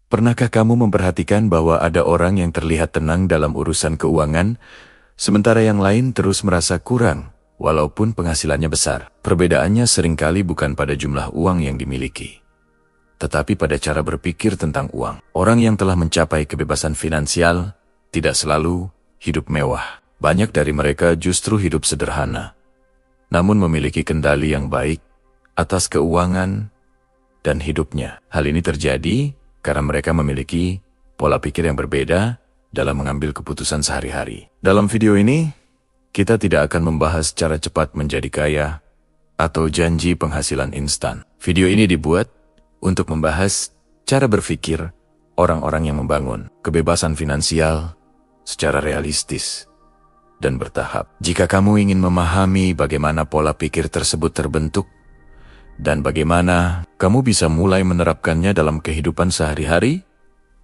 Pernahkah kamu memperhatikan bahwa ada orang yang terlihat tenang dalam urusan keuangan, sementara yang lain terus merasa kurang, walaupun penghasilannya besar? Perbedaannya seringkali bukan pada jumlah uang yang dimiliki, tetapi pada cara berpikir tentang uang. Orang yang telah mencapai kebebasan finansial tidak selalu hidup mewah. Banyak dari mereka justru hidup sederhana, namun memiliki kendali yang baik atas keuangan dan hidupnya. Hal ini terjadi karena mereka memiliki pola pikir yang berbeda dalam mengambil keputusan sehari-hari. Dalam video ini, kita tidak akan membahas cara cepat menjadi kaya atau janji penghasilan instan. Video ini dibuat untuk membahas cara berpikir orang-orang yang membangun kebebasan finansial secara realistis dan bertahap. Jika kamu ingin memahami bagaimana pola pikir tersebut terbentuk, dan bagaimana kamu bisa mulai menerapkannya dalam kehidupan sehari-hari,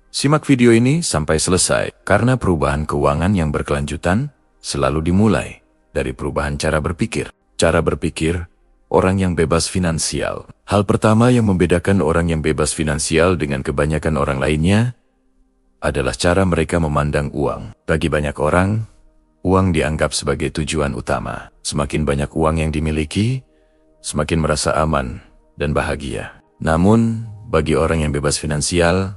simak video ini sampai selesai, karena perubahan keuangan yang berkelanjutan selalu dimulai dari perubahan cara berpikir. Cara berpikir orang yang bebas finansial. Hal pertama yang membedakan orang yang bebas finansial dengan kebanyakan orang lainnya adalah cara mereka memandang uang. Bagi banyak orang, uang dianggap sebagai tujuan utama. Semakin banyak uang yang dimiliki, semakin merasa aman dan bahagia. Namun, bagi orang yang bebas finansial,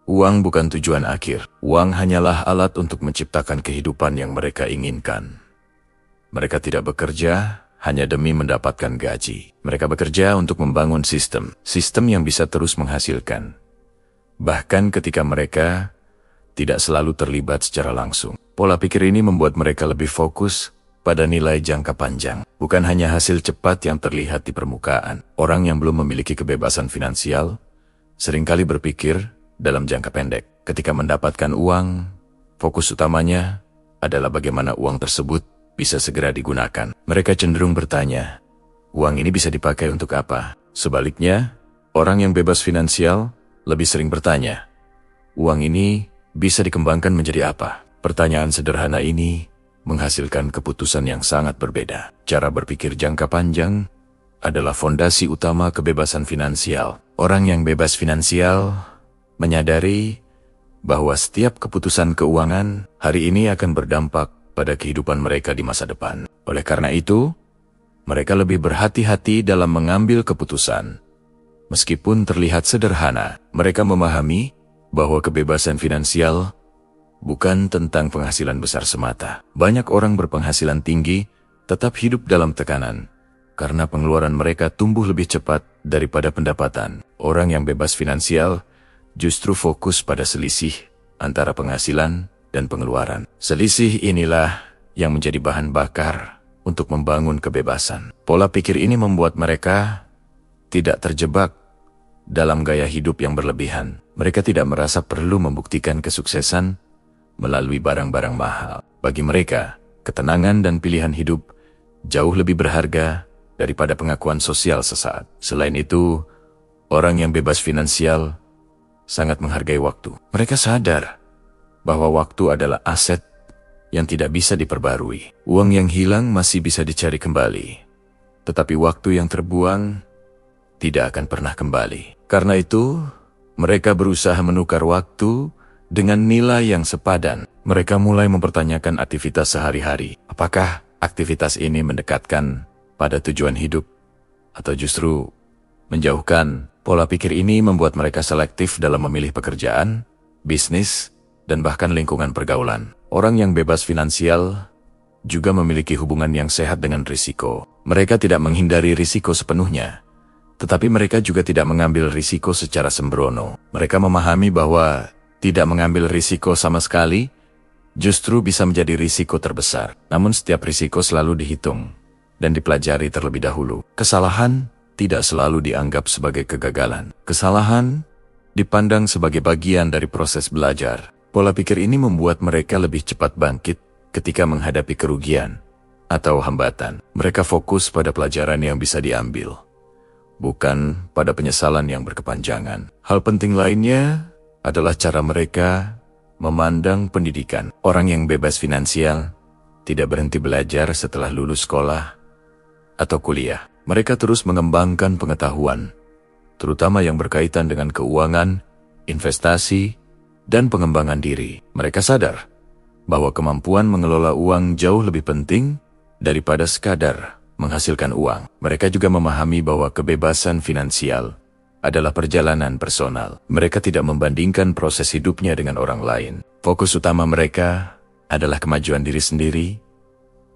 uang bukan tujuan akhir. Uang hanyalah alat untuk menciptakan kehidupan yang mereka inginkan. Mereka tidak bekerja hanya demi mendapatkan gaji. Mereka bekerja untuk membangun sistem yang bisa terus menghasilkan, bahkan ketika mereka tidak selalu terlibat secara langsung. Pola pikir ini membuat mereka lebih fokus pada nilai jangka panjang, bukan hanya hasil cepat yang terlihat di permukaan. Orang yang belum memiliki kebebasan finansial seringkali berpikir dalam jangka pendek. Ketika mendapatkan uang, fokus utamanya adalah bagaimana uang tersebut bisa segera digunakan. Mereka cenderung bertanya, uang ini bisa dipakai untuk apa? Sebaliknya, orang yang bebas finansial lebih sering bertanya, uang ini bisa dikembangkan menjadi apa? Pertanyaan sederhana ini menghasilkan keputusan yang sangat berbeda. Cara berpikir jangka panjang adalah fondasi utama kebebasan finansial. Orang yang bebas finansial menyadari bahwa setiap keputusan keuangan hari ini akan berdampak pada kehidupan mereka di masa depan. Oleh karena itu, mereka lebih berhati-hati dalam mengambil keputusan. Meskipun terlihat sederhana, mereka memahami bahwa kebebasan finansial bukan tentang penghasilan besar semata. Banyak orang berpenghasilan tinggi tetap hidup dalam tekanan, karena pengeluaran mereka tumbuh lebih cepat daripada pendapatan. Orang yang bebas finansial justru fokus pada selisih antara penghasilan dan pengeluaran. Selisih inilah yang menjadi bahan bakar untuk membangun kebebasan. Pola pikir ini membuat mereka tidak terjebak dalam gaya hidup yang berlebihan. Mereka tidak merasa perlu membuktikan kesuksesan melalui barang-barang mahal. Bagi mereka, ketenangan dan pilihan hidup jauh lebih berharga daripada pengakuan sosial sesaat. Selain itu, orang yang bebas finansial sangat menghargai waktu. Mereka sadar bahwa waktu adalah aset yang tidak bisa diperbarui. Uang yang hilang masih bisa dicari kembali, tetapi waktu yang terbuang tidak akan pernah kembali. Karena itu, mereka berusaha menukar waktu dengan nilai yang sepadan. Mereka mulai mempertanyakan aktivitas sehari-hari. Apakah aktivitas ini mendekatkan pada tujuan hidup atau justru menjauhkan? Pola pikir ini membuat mereka selektif dalam memilih pekerjaan, bisnis, dan bahkan lingkungan pergaulan. Orang yang bebas finansial juga memiliki hubungan yang sehat dengan risiko. Mereka tidak menghindari risiko sepenuhnya, tetapi mereka juga tidak mengambil risiko secara sembrono. Mereka memahami bahwa tidak mengambil risiko sama sekali justru bisa menjadi risiko terbesar. Namun setiap risiko selalu dihitung dan dipelajari terlebih dahulu. Kesalahan tidak selalu dianggap sebagai kegagalan. Kesalahan dipandang sebagai bagian dari proses belajar. Pola pikir ini membuat mereka lebih cepat bangkit ketika menghadapi kerugian atau hambatan. Mereka fokus pada pelajaran yang bisa diambil, bukan pada penyesalan yang berkepanjangan. Hal penting lainnya adalah cara mereka memandang pendidikan. Orang yang bebas finansial tidak berhenti belajar setelah lulus sekolah atau kuliah. Mereka terus mengembangkan pengetahuan, terutama yang berkaitan dengan keuangan, investasi, dan pengembangan diri. Mereka sadar bahwa kemampuan mengelola uang jauh lebih penting daripada sekadar menghasilkan uang. Mereka juga memahami bahwa kebebasan finansial adalah perjalanan personal. Mereka tidak membandingkan proses hidupnya dengan orang lain. Fokus utama mereka adalah kemajuan diri sendiri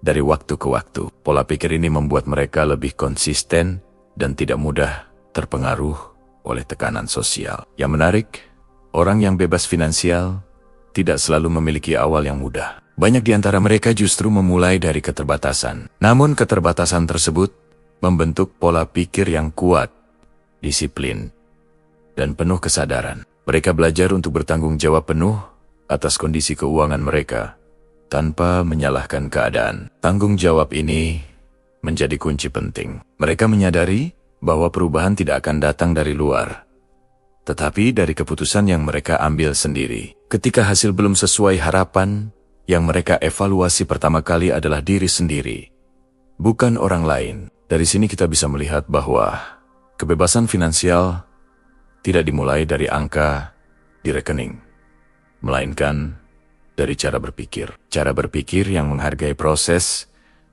dari waktu ke waktu. Pola pikir ini membuat mereka lebih konsisten dan tidak mudah terpengaruh oleh tekanan sosial. Yang menarik, orang yang bebas finansial tidak selalu memiliki awal yang mudah. Banyak di antara mereka justru memulai dari keterbatasan. Namun keterbatasan tersebut membentuk pola pikir yang kuat, disiplin, dan penuh kesadaran. Mereka belajar untuk bertanggung jawab penuh atas kondisi keuangan mereka tanpa menyalahkan keadaan. Tanggung jawab ini menjadi kunci penting. Mereka menyadari bahwa perubahan tidak akan datang dari luar, tetapi dari keputusan yang mereka ambil sendiri. Ketika hasil belum sesuai harapan, yang mereka evaluasi pertama kali adalah diri sendiri, bukan orang lain. Dari sini kita bisa melihat bahwa kebebasan finansial tidak dimulai dari angka di rekening, melainkan dari cara berpikir. Cara berpikir yang menghargai proses,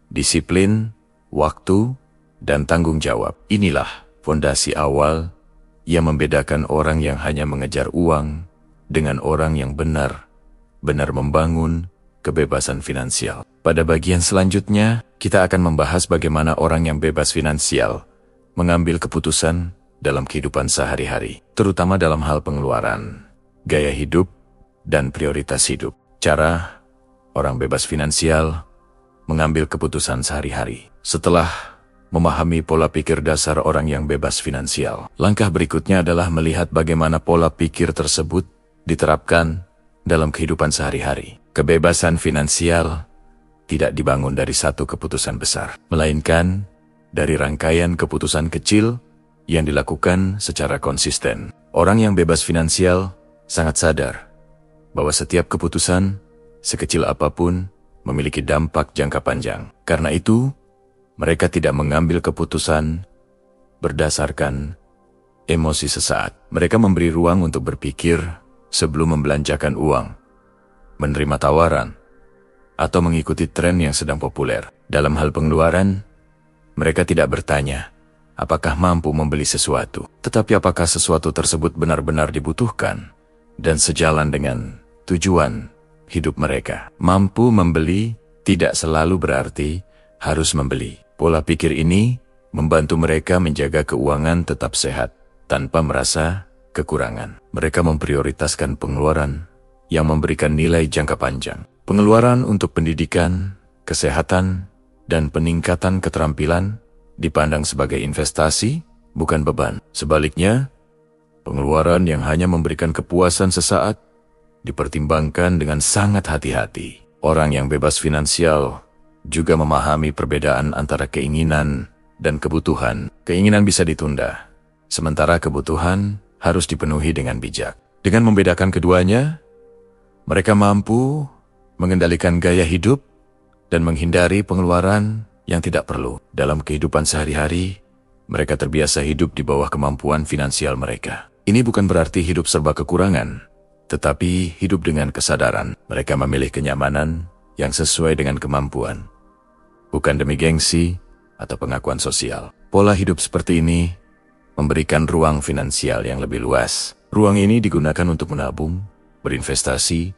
disiplin, waktu, dan tanggung jawab. Inilah fondasi awal yang membedakan orang yang hanya mengejar uang dengan orang yang benar-benar membangun kebebasan finansial. Pada bagian selanjutnya, kita akan membahas bagaimana orang yang bebas finansial mengambil keputusan dalam kehidupan sehari-hari, terutama dalam hal pengeluaran, gaya hidup, dan prioritas hidup. Cara orang bebas finansial mengambil keputusan sehari-hari. Setelah memahami pola pikir dasar orang yang bebas finansial, langkah berikutnya adalah melihat bagaimana pola pikir tersebut diterapkan dalam kehidupan sehari-hari. Kebebasan finansial tidak dibangun dari satu keputusan besar, melainkan dari rangkaian keputusan kecil yang dilakukan secara konsisten. Orang yang bebas finansial sangat sadar bahwa setiap keputusan, sekecil apapun, memiliki dampak jangka panjang. Karena itu, mereka tidak mengambil keputusan berdasarkan emosi sesaat. Mereka memberi ruang untuk berpikir sebelum membelanjakan uang, menerima tawaran, atau mengikuti tren yang sedang populer. Dalam hal pengeluaran, mereka tidak bertanya apakah mampu membeli sesuatu, tetapi apakah sesuatu tersebut benar-benar dibutuhkan dan sejalan dengan tujuan hidup mereka. Mampu membeli tidak selalu berarti harus membeli. Pola pikir ini membantu mereka menjaga keuangan tetap sehat tanpa merasa kekurangan. Mereka memprioritaskan pengeluaran yang memberikan nilai jangka panjang. Pengeluaran untuk pendidikan, kesehatan, dan peningkatan keterampilan dipandang sebagai investasi, bukan beban. Sebaliknya, pengeluaran yang hanya memberikan kepuasan sesaat dipertimbangkan dengan sangat hati-hati. Orang yang bebas finansial juga memahami perbedaan antara keinginan dan kebutuhan. Keinginan bisa ditunda, sementara kebutuhan harus dipenuhi dengan bijak. Dengan membedakan keduanya, mereka mampu mengendalikan gaya hidup dan menghindari pengeluaran yang tidak perlu. Dalam kehidupan sehari-hari, mereka terbiasa hidup di bawah kemampuan finansial mereka. Ini bukan berarti hidup serba kekurangan, tetapi hidup dengan kesadaran. Mereka memilih kenyamanan yang sesuai dengan kemampuan, bukan demi gengsi atau pengakuan sosial. Pola hidup seperti ini memberikan ruang finansial yang lebih luas. Ruang ini digunakan untuk menabung, berinvestasi,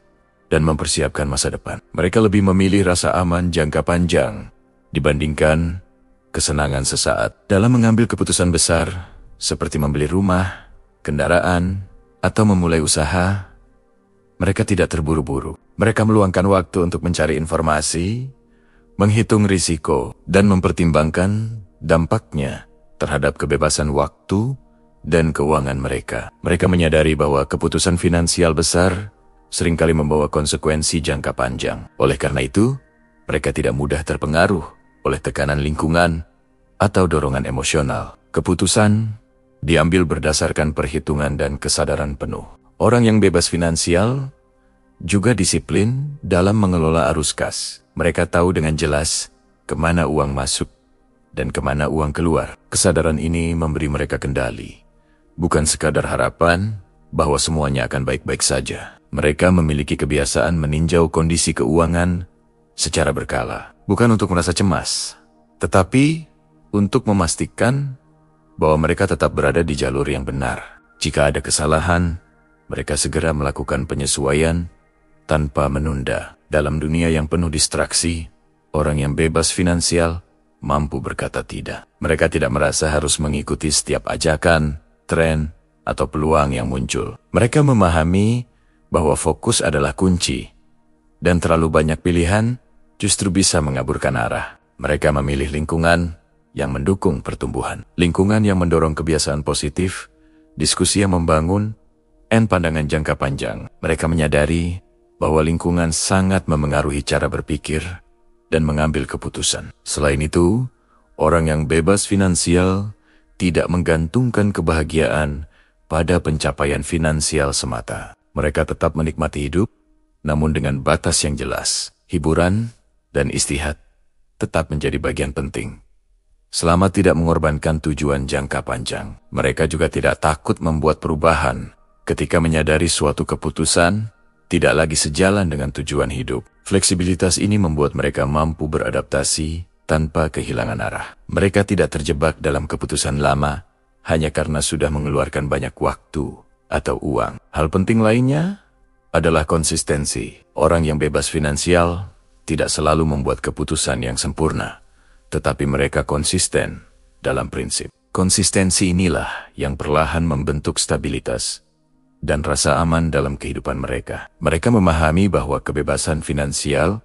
dan mempersiapkan masa depan. Mereka lebih memilih rasa aman jangka panjang dibandingkan kesenangan sesaat. Dalam mengambil keputusan besar, seperti membeli rumah, kendaraan, atau memulai usaha, mereka tidak terburu-buru. Mereka meluangkan waktu untuk mencari informasi, menghitung risiko, dan mempertimbangkan dampaknya terhadap kebebasan waktu dan keuangan mereka. Mereka menyadari bahwa keputusan finansial besar seringkali membawa konsekuensi jangka panjang. Oleh karena itu, mereka tidak mudah terpengaruh oleh tekanan lingkungan atau dorongan emosional. Keputusan diambil berdasarkan perhitungan dan kesadaran penuh. Orang yang bebas finansial juga disiplin dalam mengelola arus kas. Mereka tahu dengan jelas kemana uang masuk dan kemana uang keluar. Kesadaran ini memberi mereka kendali, bukan sekadar harapan, bahwa semuanya akan baik-baik saja. Mereka memiliki kebiasaan meninjau kondisi keuangan secara berkala. Bukan untuk merasa cemas, tetapi untuk memastikan bahwa mereka tetap berada di jalur yang benar. Jika ada kesalahan, mereka segera melakukan penyesuaian tanpa menunda. Dalam dunia yang penuh distraksi, orang yang bebas finansial mampu berkata tidak. Mereka tidak merasa harus mengikuti setiap ajakan, tren, atau peluang yang muncul. Mereka memahami bahwa fokus adalah kunci, dan terlalu banyak pilihan justru bisa mengaburkan arah. Mereka memilih lingkungan yang mendukung pertumbuhan, lingkungan yang mendorong kebiasaan positif, diskusi yang membangun, dan pandangan jangka panjang. Mereka menyadari bahwa lingkungan sangat memengaruhi cara berpikir dan mengambil keputusan. Selain itu, orang yang bebas finansial tidak menggantungkan kebahagiaan pada pencapaian finansial semata. Mereka tetap menikmati hidup, namun dengan batas yang jelas. Hiburan dan istirahat tetap menjadi bagian penting, selama tidak mengorbankan tujuan jangka panjang. Mereka juga tidak takut membuat perubahan ketika menyadari suatu keputusan tidak lagi sejalan dengan tujuan hidup. Fleksibilitas ini membuat mereka mampu beradaptasi tanpa kehilangan arah. Mereka tidak terjebak dalam keputusan lama hanya karena sudah mengeluarkan banyak waktu atau uang. Hal penting lainnya adalah konsistensi. Orang yang bebas finansial tidak selalu membuat keputusan yang sempurna, tetapi mereka konsisten dalam prinsip. Konsistensi inilah yang perlahan membentuk stabilitas dan rasa aman dalam kehidupan mereka. Mereka memahami bahwa kebebasan finansial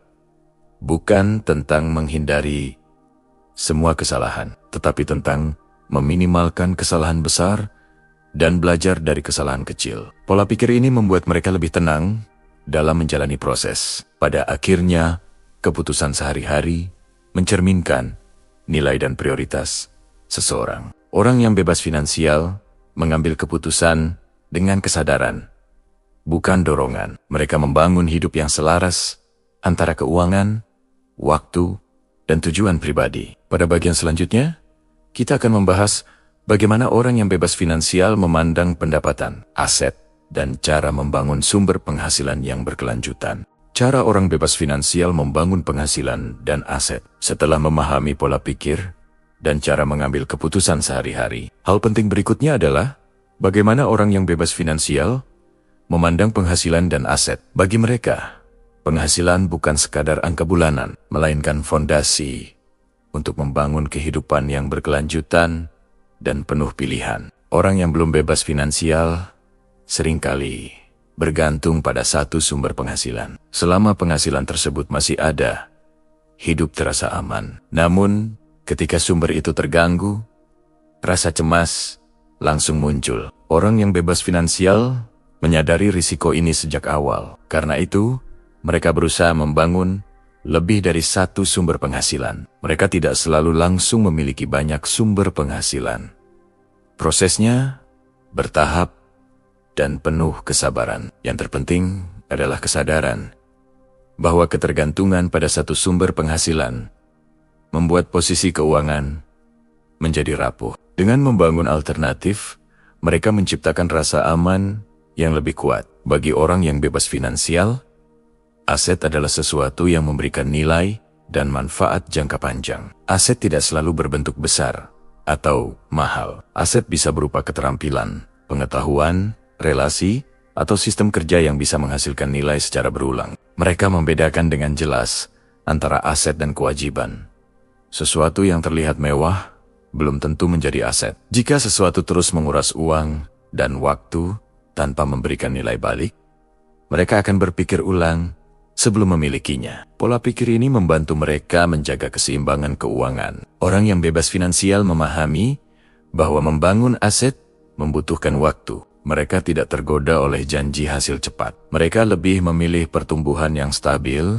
bukan tentang menghindari semua kesalahan, tetapi tentang meminimalkan kesalahan besar dan belajar dari kesalahan kecil. Pola pikir ini membuat mereka lebih tenang dalam menjalani proses. Pada akhirnya, keputusan sehari-hari mencerminkan nilai dan prioritas seseorang. Orang yang bebas finansial mengambil keputusan dengan kesadaran, bukan dorongan. Mereka membangun hidup yang selaras antara keuangan, waktu, dan tujuan pribadi. Pada bagian selanjutnya, kita akan membahas bagaimana orang yang bebas finansial memandang pendapatan, aset, dan cara membangun sumber penghasilan yang berkelanjutan. Cara orang bebas finansial membangun penghasilan dan aset. Setelah memahami pola pikir dan cara mengambil keputusan sehari-hari, hal penting berikutnya adalah bagaimana orang yang bebas finansial memandang penghasilan dan aset. Bagi mereka, penghasilan bukan sekadar angka bulanan, melainkan fondasi untuk membangun kehidupan yang berkelanjutan dan penuh pilihan. Orang yang belum bebas finansial seringkali bergantung pada satu sumber penghasilan. Selama penghasilan tersebut masih ada, hidup terasa aman. Namun, ketika sumber itu terganggu, rasa cemas langsung muncul. Orang yang bebas finansial menyadari risiko ini sejak awal. Karena itu, mereka berusaha membangun lebih dari satu sumber penghasilan. Mereka tidak selalu langsung memiliki banyak sumber penghasilan. Prosesnya bertahap dan penuh kesabaran. Yang terpenting adalah kesadaran bahwa ketergantungan pada satu sumber penghasilan membuat posisi keuangan menjadi rapuh. Dengan membangun alternatif, mereka menciptakan rasa aman yang lebih kuat. Bagi orang yang bebas finansial, aset adalah sesuatu yang memberikan nilai dan manfaat jangka panjang. Aset tidak selalu berbentuk besar atau mahal. Aset bisa berupa keterampilan, pengetahuan, relasi, atau sistem kerja yang bisa menghasilkan nilai secara berulang. Mereka membedakan dengan jelas antara aset dan kewajiban. Sesuatu yang terlihat mewah belum tentu menjadi aset. Jika sesuatu terus menguras uang dan waktu tanpa memberikan nilai balik, mereka akan berpikir ulang sebelum memilikinya. Pola pikir ini membantu mereka menjaga keseimbangan keuangan. Orang yang bebas finansial memahami bahwa membangun aset membutuhkan waktu. Mereka tidak tergoda oleh janji hasil cepat. Mereka lebih memilih pertumbuhan yang stabil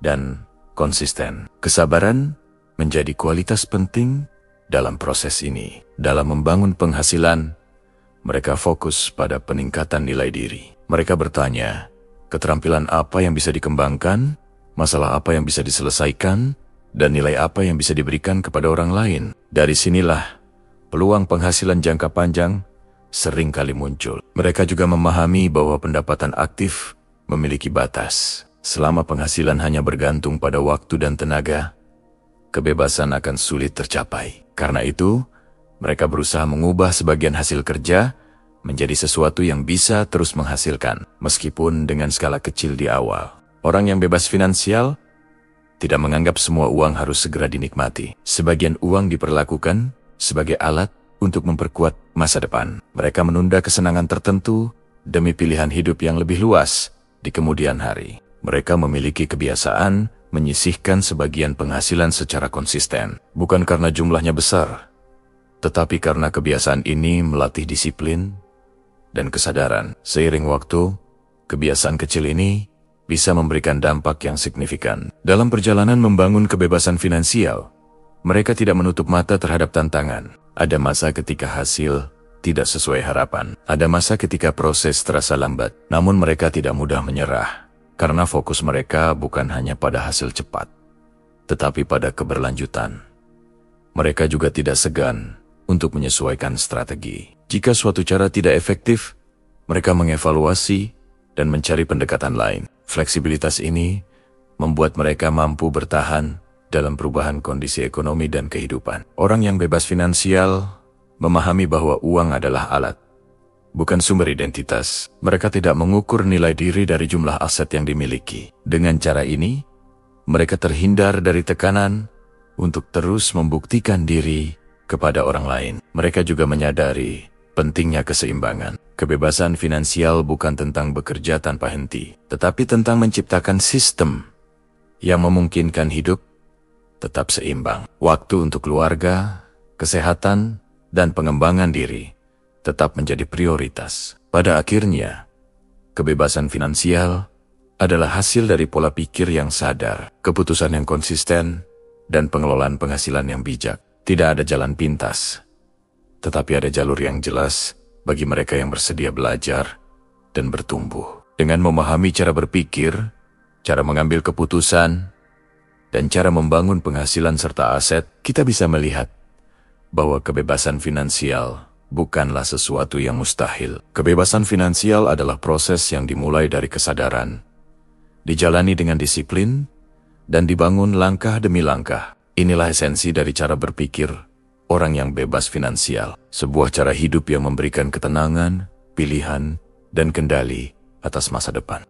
dan konsisten. Kesabaran menjadi kualitas penting dalam proses ini. Dalam membangun penghasilan, mereka fokus pada peningkatan nilai diri. Mereka bertanya, keterampilan apa yang bisa dikembangkan, masalah apa yang bisa diselesaikan, dan nilai apa yang bisa diberikan kepada orang lain. Dari sinilah peluang penghasilan jangka panjang sering kali muncul. Mereka juga memahami bahwa pendapatan aktif memiliki batas. Selama penghasilan hanya bergantung pada waktu dan tenaga, kebebasan akan sulit tercapai. Karena itu, mereka berusaha mengubah sebagian hasil kerja menjadi sesuatu yang bisa terus menghasilkan, meskipun dengan skala kecil di awal. Orang yang bebas finansial tidak menganggap semua uang harus segera dinikmati. Sebagian uang diperlakukan sebagai alat untuk memperkuat masa depan. Mereka menunda kesenangan tertentu demi pilihan hidup yang lebih luas di kemudian hari. Mereka memiliki kebiasaan menyisihkan sebagian penghasilan secara konsisten, bukan karena jumlahnya besar, tetapi karena kebiasaan ini melatih disiplin dan kesadaran. Seiring waktu, kebiasaan kecil ini bisa memberikan dampak yang signifikan. Dalam perjalanan membangun kebebasan finansial, mereka tidak menutup mata terhadap tantangan. Ada masa ketika hasil tidak sesuai harapan. Ada masa ketika proses terasa lambat. Namun mereka tidak mudah menyerah, karena fokus mereka bukan hanya pada hasil cepat, tetapi pada keberlanjutan. Mereka juga tidak segan untuk menyesuaikan strategi. Jika suatu cara tidak efektif, mereka mengevaluasi dan mencari pendekatan lain. Fleksibilitas ini membuat mereka mampu bertahan dalam perubahan kondisi ekonomi dan kehidupan. Orang yang bebas finansial memahami bahwa uang adalah alat, bukan sumber identitas. Mereka tidak mengukur nilai diri dari jumlah aset yang dimiliki. Dengan cara ini, mereka terhindar dari tekanan untuk terus membuktikan diri kepada orang lain. Mereka juga menyadari pentingnya keseimbangan. Kebebasan finansial bukan tentang bekerja tanpa henti, tetapi tentang menciptakan sistem yang memungkinkan hidup tetap seimbang. Waktu untuk keluarga, kesehatan, dan pengembangan diri tetap menjadi prioritas. Pada akhirnya, kebebasan finansial adalah hasil dari pola pikir yang sadar, keputusan yang konsisten, dan pengelolaan penghasilan yang bijak. Tidak ada jalan pintas, tetapi ada jalur yang jelas bagi mereka yang bersedia belajar dan bertumbuh. Dengan memahami cara berpikir, cara mengambil keputusan, dan cara membangun penghasilan serta aset, kita bisa melihat bahwa kebebasan finansial bukanlah sesuatu yang mustahil. Kebebasan finansial adalah proses yang dimulai dari kesadaran, dijalani dengan disiplin, dan dibangun langkah demi langkah. Inilah esensi dari cara berpikir orang yang bebas finansial. Sebuah cara hidup yang memberikan ketenangan, pilihan, dan kendali atas masa depan.